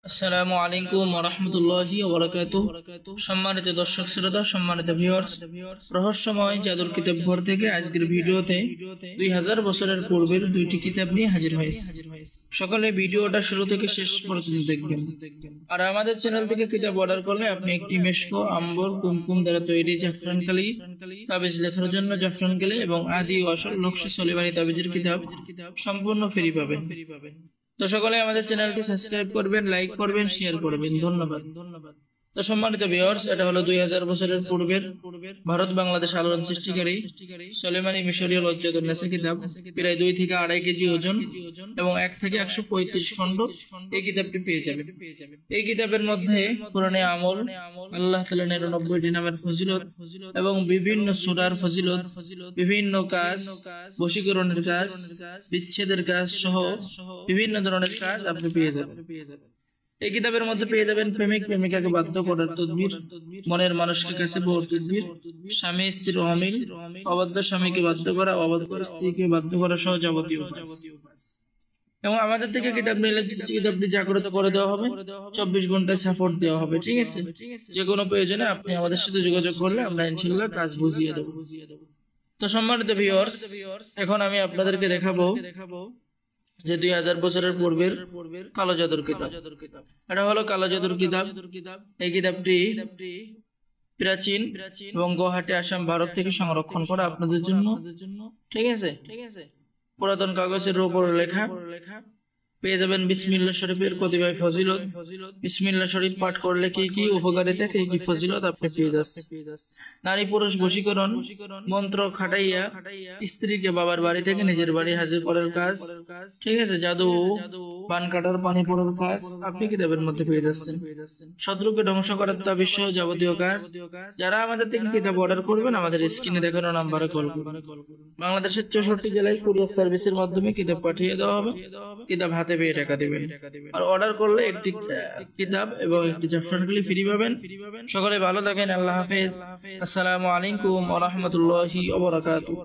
আসসালামু আলাইকুম ওয়া রাহমাতুল্লাহি ওয়া বারাকাতুহু। সম্মানিত দর্শক শ্রোতা, সম্মানিত ভিউয়ার্স, রহস্যময় জাদুর কিতাব ঘর থেকে আজকের ভিডিওতে 2000 বছরের পূর্বের দুইটি কিতাব নিয়ে হাজির হয়েছে। সকলে ভিডিওটা শুরু থেকে শেষ পর্যন্ত দেখবেন। আর আমাদের চ্যানেল থেকে কিতাব অর্ডার করলে আপনি একটি মেশকো, আম্বর, কুমকুম দ্বারা তৈরি জাফরান কালি তাবিজ লেখার জন্য জাফরান কালি এবং আদি ও আসল নকশা সলিমানি তাবিজের কিতাব সম্পূর্ণ ফ্রি পাবেন। তো সকলে আমাদের চ্যানেলটি সাবস্ক্রাইব করবেন, লাইক করবেন, শেয়ার করবেন। ধন্যবাদ। তো সম্মানিত ভিউয়ার্স, এটা হলো 2000 বছরের পূর্বের ভারত বাংলাদেশ আলোড়ন সৃষ্টিকারী সলেমানি মিশরীয় লজ্জাতুন্নেসা কিতাব। প্রায় 2 থেকে 2.5 কেজি ওজন এবং 1 থেকে 135 খণ্ড এই কিতাবটি পেয়ে যাবেন। এই কিতাবের মধ্যে কোরআনে আমল, আল্লাহ তাআলার 99টি নামের ফজিলত এবং বিভিন্ন সূরার ফজিলত, বিভিন্ন কাজ, বশীকরণের কাজ, বিচ্ছেদের কাজ সহ বিভিন্ন ধরনের কাজ আপনি পেয়ে যাবেন। এই কিতাবের মধ্যে পেয়ে যাবেন প্রেমিক প্রেমিকাকে বাধ্য করার তদবির, মনের মানুষকে কাছে পাওয়ার তদবির, স্বামী স্ত্রীর অমিল, অবাধ্য স্বামীকে বাধ্য করা, অবাধ্য স্ত্রীকে বাধ্য করা সহ যাবতীয় কাজ। এবং আমাদের থেকে কিতাব নিলে কিতাবটি জাগ্রত করে দেওয়া হবে, 24 ঘন্টায় সাপোর্ট দেওয়া হবে। ঠিক আছে, যে কোনো প্রয়োজনে আপনি আমাদের সাথে যোগাযোগ করলে আমরা ইনশাআল্লাহ কাজ বুঝিয়ে দেব। তো সম্মানিত ভিউয়ার্স, এখন আমি আপনাদেরকে দেখাবো যে 2000 বছরের পূর্বের কালো জাদুর কিতাব। এটা হলো কালো জাদুর কিতাব। এই কিতাবটি প্রাচীন এবং গুয়াহাটি, আসাম, ভারত থেকে সংরক্ষণ করা আপনাদের জন্য। ঠিক আছে, পুরাতন কাগজের উপর লেখা পেয়ে যাবেন বিসমিল্লাহ শরীফের কতিপয় ফজিলত। বিসমিল্লাহ শরীফ পাঠ করলে কি কি উপকারিতা, কি কি ফজিলত আপনি পেয়ে যাচ্ছেন। নারী পুরুষ বশীকরণ, মন্ত্র খাটাইয়া স্ত্রীকে বাবার বাড়ি থেকে নিজের বাড়ি হাজির করার কাজ। ঠিক আছে, জাদু, পান কাটার পানি পড়ার কাজ আপনি কিতাবের মধ্যে পেয়ে যাচ্ছেন। শত্রুকে ধ্বংস করার তাবিজ সহ যাবতীয় কাজ। যারা আমাদের থেকে কিতাব অর্ডার করবেন আমাদের স্ক্রিনে দেখানো নাম্বারে কল করুন। বাংলাদেশের 64 জেলায় কুরিয়ার সার্ভিসের মাধ্যমে কিতাব পাঠিয়ে দেওয়া হবে। কিতাব হাতে পেয়ে টাকা দিবেন। আর অর্ডার করলে একটি কিতাব এবং একটি জাফরান কালি ফ্রি পাবেন। সকলে ভালো থাকেন। আল্লাহ হাফেজ। আসসালামু আলাইকুম ওয়া রাহমাতুল্লাহি ওয়া বারাকাতুহু।